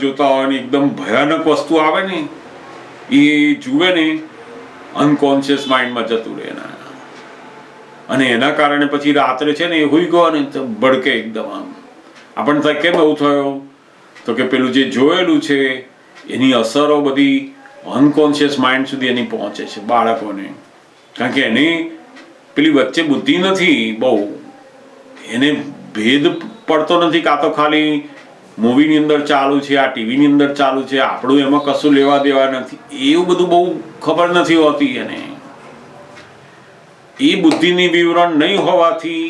જોતા હોય ને એકદમ ભયાનક વસ્તુ આવે ને એ જુએ ને અનકોન્શિયસ માઇન્ડમાં જતું રહે એના, અને એના કારણે પછી રાત્રે છે ને એ હુઈ ગયો ને તો ભડકે એકદમ. આમ આપણને થાય કેમ એવું થયું, તો કે પેલું જે જોયેલું છે એની અસરો બધી અનકોન્શિયસ માઇન્ડ સુધી એની પહોંચે છે બાળકોને, કારણ કે એની પેલી વચ્ચે બુદ્ધિ નથી બહુ, એને ભેદ પડતો નથી, કાં તો ખાલી મૂવીની અંદર ચાલુ છે, આ ટીવીની અંદર ચાલુ છે, આપણું એમાં કશું લેવા દેવા નથી, એવું બધું બહુ ખબર નથી હોતી એને. એ બુદ્ધિની વિવરણ નહીં હોવાથી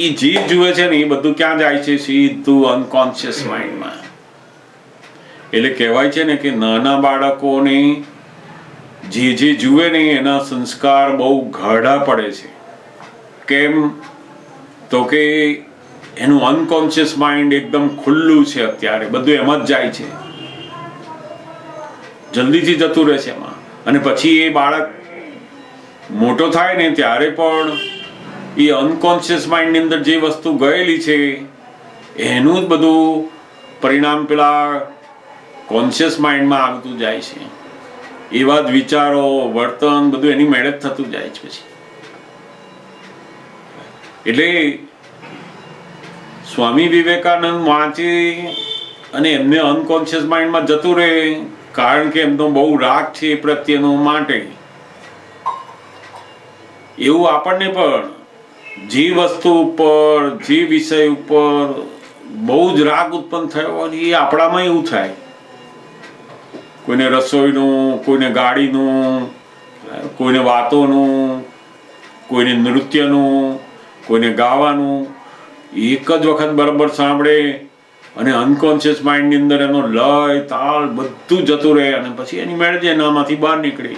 એ જે જુએ છે ને એ બધું ક્યાં જાય છે, સીધું અનકોન્શિયસ માઇન્ડમાં. એટલે કહેવાય છે ને કે નાના બાળકોને જે જુએ ને એના સંસ્કાર બહુ ગાઢા પડે છે. કેમ તો કે એનું અનકોન્શિયસ માઇન્ડ એકદમ ખુલ્લું છે, અત્યારે બધું એમાં જ જાય છે, જલ્દીથી જતું રહે છે એમાં. અને પછી એ બાળક મોટો થાય ને ત્યારે પણ એ અનકોન્શિયસ માઇન્ડની અંદર જે વસ્તુ ગયેલી છે એનું જ બધું પરિણામ પેલા કોન્શિયસ માઇન્ડમાં આવતું જાય છે. એવા જ વિચારો, વર્તન બધું એની મેળે જ થતું જાય છે પછી. એટલે સ્વામી વિવેકાનંદ વાંચી અને એમને અનકોન્શિયસ માઇન્ડમાં જતું રહે, કારણ કે એમનો બહુ રાગ છે એ પ્રત્યેનો, માટે એવું આપણને પણ જે વસ્તુ ઉપર, જે વિષય ઉપર બહુ જ રાગ ઉત્પન્ન થયો હોય એ આપણામાં એવું થાય. કોઈને રસોઈનું, કોઈને ગાડીનું, કોઈને વાતોનું, કોઈને નૃત્યનું, કોઈને ગાવાનું, એક જ વખત બરાબર સાંભળે અને અનકોન્શિયસ માઇન્ડની અંદર એનો લય, તાલ બધું જતું રહે, અને પછી એની મેળે જ એનામાંથી બહાર નીકળે.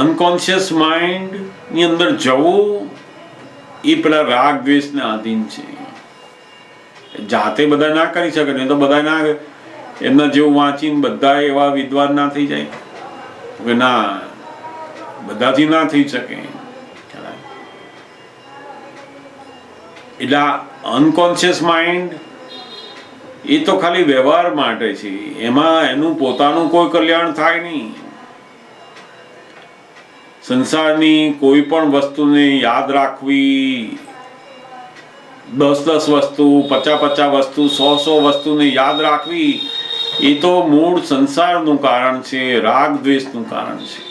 અનકોન્શિયસ માઇન્ડ ની અંદર જવું એ પેલા રાગ દ્વેષને આધીન છે. જાતે બધા ના કરી શકે, નહીં તો બધા ના એમના જેવું વાંચીને બધા એવા વિદ્વાન ના થઈ જાય કે ના, બધાથી ના થઈ શકે. એટલે અનકોન્શિયસ માઇન્ડ એ તો ખાલી વ્યવહાર માટે છે, એમાં એનું પોતાનું કોઈ કલ્યાણ થાય નહીં. સંસારની કોઈ પણ વસ્તુને યાદ રાખવી, 10 વસ્તુ, 50 વસ્તુ, 100 વસ્તુને યાદ રાખવી, એ તો મૂળ સંસારનું કારણ છે, રાગ દ્વેષનું કારણ છે.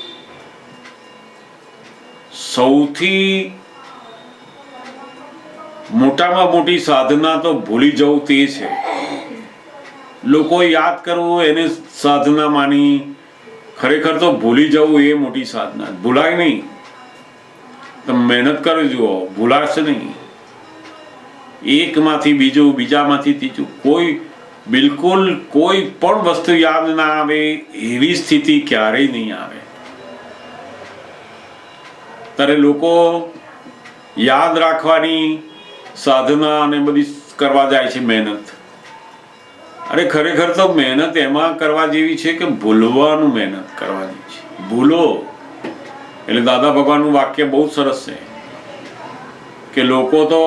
સૌથી મોટામાં મોટી સાધના તો ભૂલી જવું તે છે. લોકો યાદ કરવું એને સાધના માની, ખરેખર તો ભૂલી જવું એ મોટી સાધના. ભૂલાય નહીં, તમે મહેનત કરી જુઓ, ભૂલાશે નહીં. એકમાંથી બીજું, બીજામાંથી ત્રીજું, કોઈ બિલકુલ કોઈ પણ વસ્તુ યાદ ના આવે એવી સ્થિતિ ક્યારેય નહીં આવે. ત્યારે લોકો યાદ રાખવાની સાધના અને બધી કરવા જાય છે, મહેનત. અરે ખરેખર તો મહેનત એમાં કરવા જેવી છે કે ભૂલવાનું મહેનત કરવાની છે. ભૂલો એટલે દાદા ભગવાનનું વાક્ય બહુ સરસ છે કે લોકો તો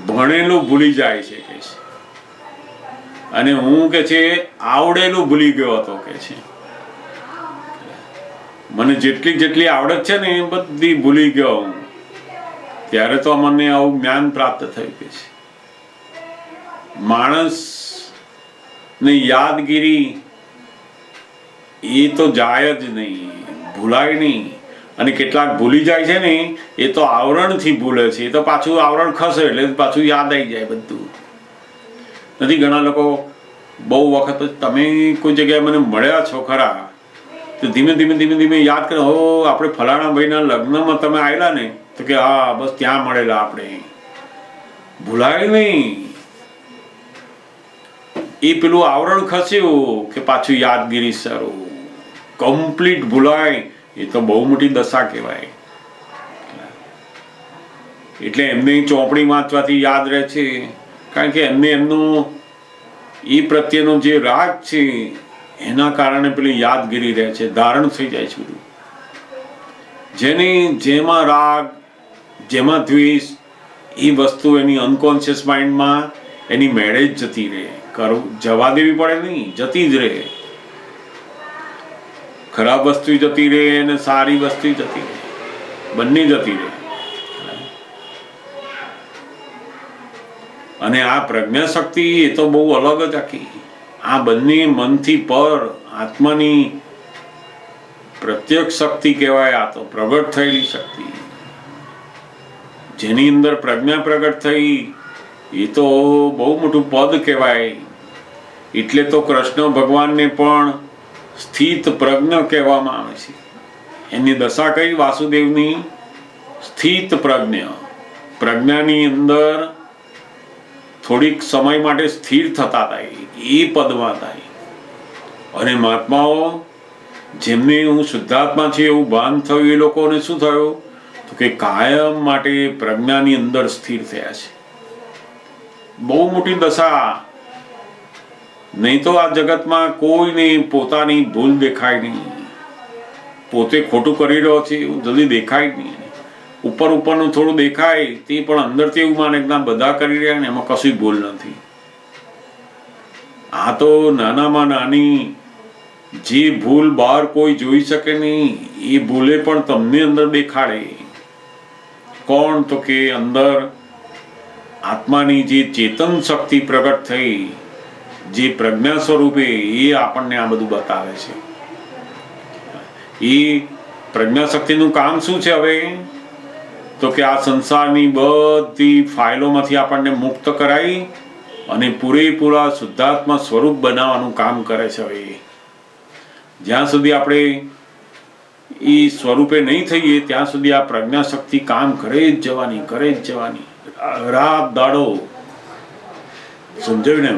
ભણેલું ભૂલી જાય છે કે છે, અને હું કે છે આવડેલું ભૂલી ગયો હતો કે છે. મને જેટલી આવડત છે ને એ બધી ભૂલી ગયો હું, ત્યારે તો મને આવું જ્ઞાન પ્રાપ્ત થયું કે છે. માણસ ને યાદગીરી એ તો જાય જ નહીં, ભૂલાય નહીં. અને કેટલાક ભૂલી જાય છે ને એ તો આવરણથી ભૂલે છે, એ તો પાછું આવરણ ખસે એટલે પાછું યાદ આવી જાય બધું. નથી ઘણા લોકો બહુ વખત તમે કોઈ જગ્યાએ મને મળ્યા છો ખરા, તો ધીમે ધીમે યાદ કરો, હો આપણે ફલાણા ભાઈના લગ્નમાં તમે આવેલા ને, તો કે હા બસ ત્યાં મળેલા આપણે. ભૂલાય નહીં, એ પેલું આવરણ ખસ્યું કે પાછું યાદગીરી શરૂ. કમ્પ્લીટ ભૂલાય એ તો બહુ મોટી દશા કહેવાય. એટલે એમને ચોપડી વાંચવાથી યાદ રહે છે, કારણ કે એમને એમનું એ પ્રત્યેનો જે રાગ છે એના કારણે પેલી યાદગીરી રહે છે, ધારણ થઈ જાય છે બધું. જેમાં રાગ, જેમાં દ્વેષ, એ વસ્તુ એની અનકોન્શિયસ માઇન્ડમાં એની મેળે જ જતી રહે. જવા દેવી પડે નહીં, જતી જ રહે. ખરાબ વસ્તુ જતી રહે અને સારી વસ્તુ જતી રહે, બંને જતી રહે. અને આ પ્રજ્ઞા શક્તિ એ તો બહુ અલગ જ આખી. આ બંને મનથી પર આત્માની પ્રત્યક્ષ શક્તિ કહેવાય. આ તો પ્રગટ થયેલી શક્તિ, જેની અંદર પ્રજ્ઞા પ્રગટ થઈ, એ તો બહુ મોટું પદ કહેવાય. એટલે તો કૃષ્ણ ભગવાનને પણ સ્થિત પ્રજ્ઞ કહેવામાં આવે છે. એની દશા કઈ વાસુદેવની? સ્થિત પ્રજ્ઞ. પ્રજ્ઞાની અંદર થોડીક સમય માટે સ્થિર થતા થાય, એ પદમાં થાય. અને મહાત્માઓ જેમને હું શુદ્ધાત્મા છે એવું ભાન થયું, એ લોકોને શું થયું? તો કે કાયમ માટે પ્રજ્ઞાની અંદર સ્થિર થયા છે. બહુ મોટી દશા. નહીં તો આ જગતમાં કોઈને પોતાની ભૂલ દેખાય નહીં. પોતે ખોટું કરી રહ્યો છે એવું જલ્દી દેખાય જ નહીં. ઉપરનું થોડું દેખાય, તે પણ અંદરથી એવું માને કે બધા કરી રહ્યા ને એમાં કશું ભૂલ નથી. આ તો નાનામાં નાની જે ભૂલ બહાર કોઈ જોઈ શકે નહીં, એ ભૂલે પણ તમને અંદર દેખાડે. કોણ? તો કે અંદર આત્માની જે ચેતન શક્તિ પ્રગટ થઈ, જે પ્રજ્ઞા સ્વરૂપે, એ આપણને આ બધું બતાવે છે. એ પ્રજ્ઞા શક્તિનું કામ શું છે હવે? તો કે આ સંસારની બધી ફાઇલોમાંથી આપણને મુક્ત કરાવી અને પૂરેપૂરા શુદ્ધાત્મા સ્વરૂપ બનાવવાનું કામ કરે છે. હવે જ્યાં સુધી આપણે એ સ્વરૂપે નહીં થઈએ ત્યાં સુધી આ પ્રજ્ઞા શક્તિ કામ કરે જ જવાની, કરે જ જવાની, રાત દાડો. સમજાયું ને?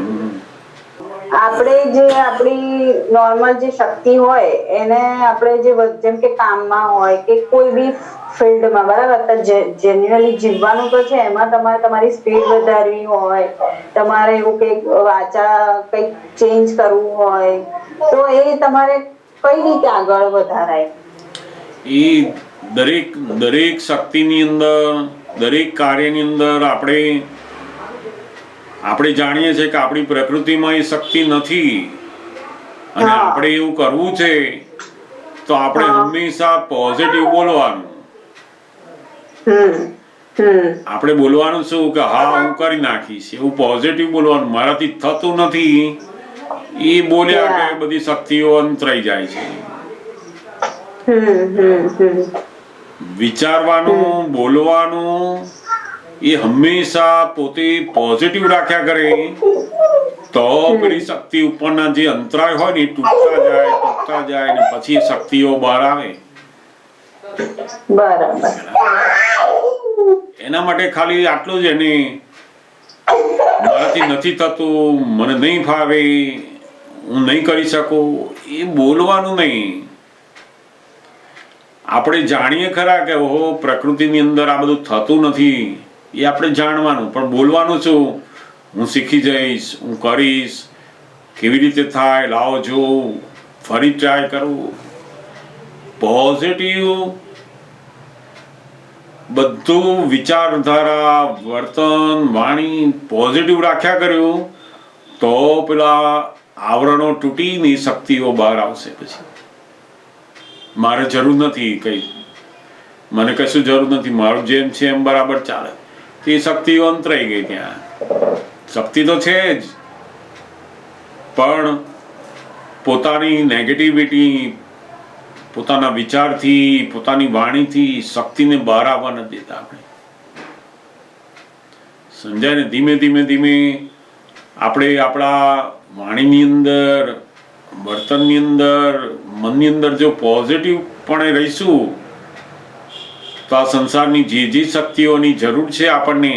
આપણે જે આપણી નોર્મલ જે શક્તિ હોય એને આપણે જેમ કે કામમાં હોય કે કોઈ બી ફિલ્ડમાં, બરાબર, જેન્યુઅલી જીવવાનું તો છે, એમાં તમારે તમારી સ્પીડ વધારવી હોય, તમારે એવું કંઈક વાચા કંઈક ચેન્જ કરવું હોય, તો એ તમારે કઈ રીતે આગળ વધારાય? એ દરેક શક્તિની અંદર, દરેક કાર્યની અંદર આપણે જાણીએ છીએ કે આપણી પ્રકૃતિમાં એ શક્તિ નથી, અને આપણે એવું કરવું છે તો આપણે હંમેશા પોઝિટિવ બોલવાનું. આપણે બોલવાનું શું કે હા હું કરી નાખીશ, એવું પોઝિટિવ બોલવાનું. મારાથી થતું નથી એ બોલ્યા કે બધી શક્તિઓ અંતરાઈ જાય છે. વિચારવાનું, બોલવાનું એ હંમેશા પોતે પોઝિટિવ રાખ્યા કરે, તો પેલી શક્તિ ઉપરના જે અંતરાય હોય ને એ તૂટતા જાય ને પછી શક્તિઓ બહાર આવે. બરાબર. એના માટે ખાલી આટલું જ, એને મારાથી નથી થતું, મને નહીં ફાવે, હું નહીં કરી શકું, એ બોલવાનું નહીં. આપણે જાણીએ ખરા કે ઓહો પ્રકૃતિની અંદર આ બધું થતું નથી, એ આપણે જાણવાનું, પણ બોલવાનું શું? હું શીખી જઈશ, હું કરીશ, કેવી રીતે થાય લાવો જોઉં, ફરી ટ્રાય કરવું. પોઝિટિવ બધું વિચારધારા, વર્તન, વાણી પોઝિટિવ રાખ્યા કર્યું તો પેલા આવરણો તૂટીને શક્તિઓ બહાર આવશે. પછી મારે જરૂર નથી કઈ, મને કશું જરૂર નથી, મારું જેમ છે એમ બરાબર ચાલે, તે શક્તિઓ અંતરાઈ ગઈ. ત્યાં શક્તિ તો છે જ, પણ પોતાની નેગેટિવિટી, પોતાના વિચારથી, પોતાની વાણીથી શક્તિને બહાર આવવા નથી દેતા આપણે. સમજાય ને? ધીમે ધીમે આપણે આપણા વાણીની અંદર, વર્તનની અંદર, મનની અંદર જો પોઝિટિવ પણ રહીશું તો આ સંસારની જે શક્તિઓની જરૂર છે આપણને,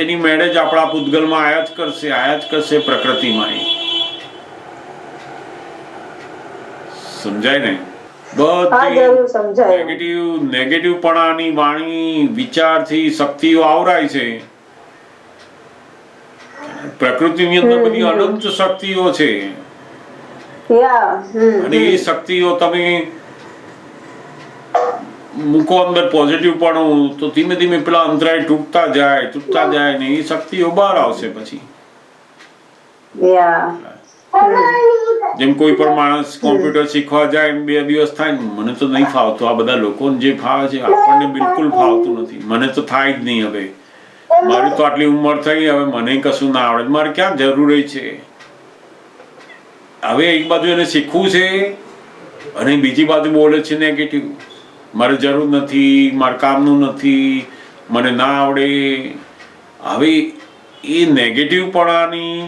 એની મેળે જ આપણા પૂતગલમાં આયા જ કરશે પ્રકૃતિમાં. સમજાય ને? બધી નેગેટિવપણાની વાણી, વિચારથી શક્તિઓ આવરાય છે. પ્રકૃતિની અંદર બધી અનંત શક્તિઓ છે, અને એ શક્તિઓ તમે મૂકો અંદર પોઝિટિવ પણ, તો ધીમે ધીમે પેલા અંતરાય તૂટતા જાય ને એ શક્તિઓ બહાર આવશે. પછી જેમ કોઈ પણ માણસ કોમ્પ્યુટર શીખવા જાય ને 2 દિવસ થાય ને મને તો નહીં ફાવતું, આ બધા લોકોને જે ફાવે છે આપણને બિલકુલ ફાવતું નથી, મને તો થાય જ નહીં. હવે મારી તો આટલી ઉંમર થઈ, હવે મને કશું ના આવડે, મારે ક્યાં જરૂરી છે. હવે એક બાજુ એને શીખવું છે અને બીજી બાજુ બોલે છે નેગેટિવ, મારે જરૂર નથી, મારે કામનું નથી, મને ના આવડે. હવે એ નેગેટિવપણાની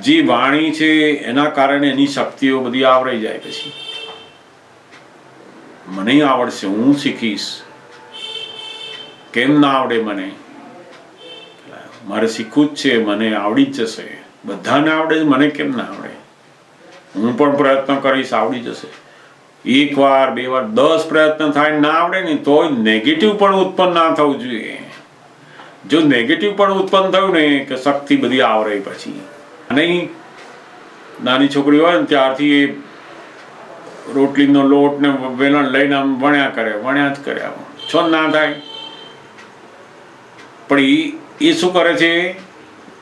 જે વાણી છે એના કારણે એની શક્તિઓ બધી આવરાઈ જાય. પછી મને આવડશે, હું શીખીશ, કેમ ના આવડે મને, મારે શીખવું જ છે, મને આવડી જ જશે. બધાને આવડે, મને કેમ ના આવડે, હું પણ પ્રયત્ન કરીશ, આવડી જશે. 1 વાર 2 વાર 10 પ્રયત્ન થાય ના આવડે ને તો નેગેટિવ પણ ઉત્પન્ન ના થવું જોઈએ. જો નેગેટિવ પણ ઉત્પન્ન થયું ને કે શક્તિ બધી આવરાઈ પછી. અને નાની છોકરી હોય ને ત્યારથી એ રોટલીનો લોટ ને વેલણ લઈને આમ વણ્યા જ કરે, છો ના થાય. પણ એ શું કરે છે,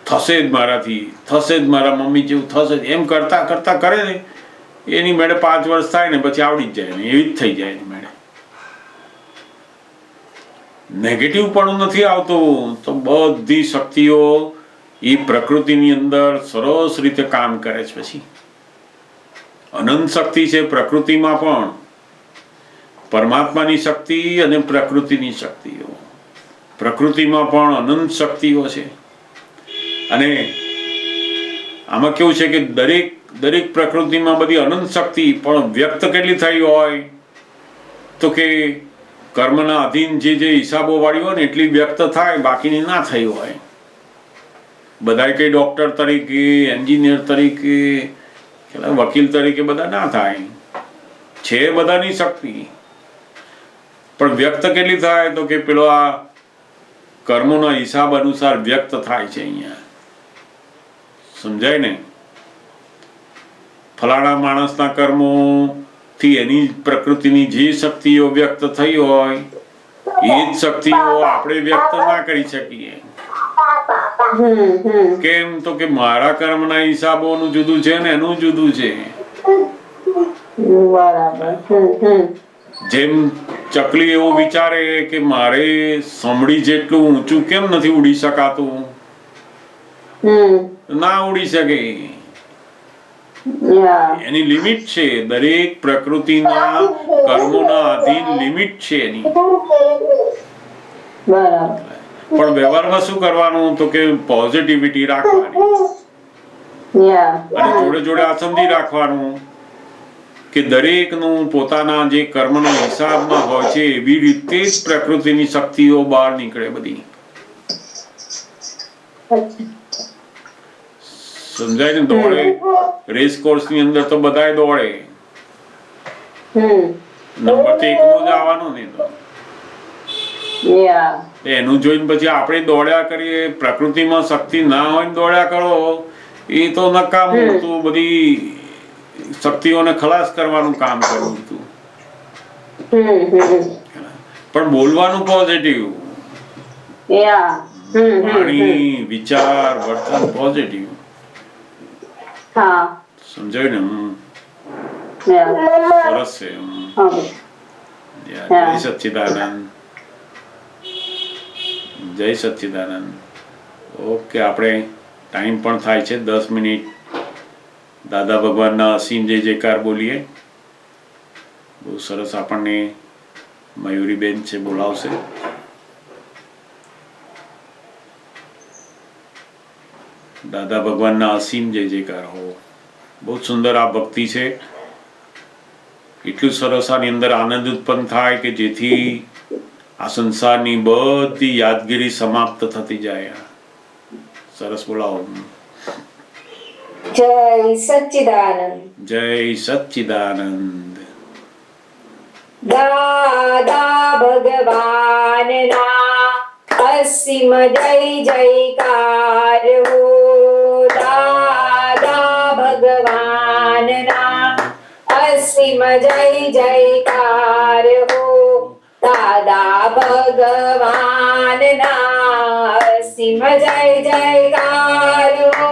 થશે જ મારાથી, થશે જ, મારા મમ્મી જેવું થશે જ, એમ કરતા કરતા કરે ને એની મેળે 5 વર્ષ થાય ને પછી આવડી જ જાય ને એવી જ થઈ જાય એની મેળે. નેગેટિવ પણ નથી આવતું તો બધી શક્તિઓ એ પ્રકૃતિની અંદર સરસ રીતે કામ કરે છે. પછી અનંત શક્તિ છે પ્રકૃતિમાં પણ, પરમાત્માની શક્તિ અને પ્રકૃતિની શક્તિઓ. પ્રકૃતિમાં પણ અનંત શક્તિઓ છે. અને આમાં કેવું છે કે દરેક પ્રકૃતિમાં બધી અનંત શક્તિ પણ વ્યક્ત કેટલી થઈ હોય તો કે કર્મના અધીન જે હિસાબો વાળી હોય ને એટલી વ્યક્ત થાય, બાકીની ના થઈ હોય. બધા કઈ ડોક્ટર તરીકે, એન્જિનિયર તરીકે, વકીલ તરીકે બધા ના થાય, છે બધાની શક્તિ, પણ વ્યક્ત કેટલી થાય તો કે પેલો આ કર્મોના હિસાબ અનુસાર વ્યક્ત થાય છે. અહીંયા સમજાય ને, ફલાણા માણસના કર્મો થી એની પ્રકૃતિની જે શક્તિઓ વ્યક્ત થઈ હોય એ જ શક્તિઓ આપણે વ્યક્ત ના કરી શકીએ. કેમ તો કે મારા કર્મના હિસાબોનું જુદું છે ને એનું જુદું છે. જેમ ચકલી એવું વિચારે કે મારે સમડી જેટલું ઊંચું કેમ નથી ઉડી શકાતું, ના ઉડી શકે, એની લિમિટ છે. દરેક પ્રકૃતિના કર્મોના અધીન લિમિટ છે એની. પણ વ્યવહારમાં શું કરવાનું તો કે પોઝિટિવિટી રાખવાની અને જોડે જોડે આ સમજી રાખવાનું કે દરેકનું પોતાના જે કર્મના હિસાબમાં હોય છે એવી રીતે જ પ્રકૃતિની શક્તિઓ બહાર નીકળે બધી. સમજાય ને? દોડે રેસ કોર્સ ની અંદર તો બધાય દોડે, નંબર તો એકનો જ આવવાનો ને. તો એનું જોઈને પછી આપણે દોડ્યા કરીએ, પ્રકૃતિમાં શક્તિ ના હોય દોડ્યા કરો એ તો નકામું હતું. બધી શક્તિઓને ખલાસ કરવાનું કામ કર્યું હતું. પણ બોલવાનું પોઝિટિવ, વાણી, વિચાર, વર્તન પોઝિટિવ. સમજાયું ને? સરસ છે. જય સચ્ચિદાનંદ, જય સચ્ચિદાનંદ. ઓકે, આપણે ટાઈમ પણ થાય છે 10 મિનિટ. દાદા ભગવાનના અસીમ જય જયકાર બોલીએ. બહુ સરસ. આપણને મયુરીબેન છે બોલાવશે. દાદા ભગવાનના અસીમ જય જયકાર હો. બહુ સુંદર આ ભક્તિ છે. એટલું સરસ આની અંદર આનંદ ઉત્પન્ન થાય કે જેથી આ સંસારની બધી યાદગીરી સમાપ્ત થતી જાય. સરસ, બોલાવો. જય સચ્ચિદાનંદ, જય સચ્ચિદાનંદ. દાદા ભગવાનના અસીમ જય જયકાર હો. દાદા ભગવાનના અસીમ જય જયકાર હો. દાદા ભગવાનના અસીમ જય જયકાર હો.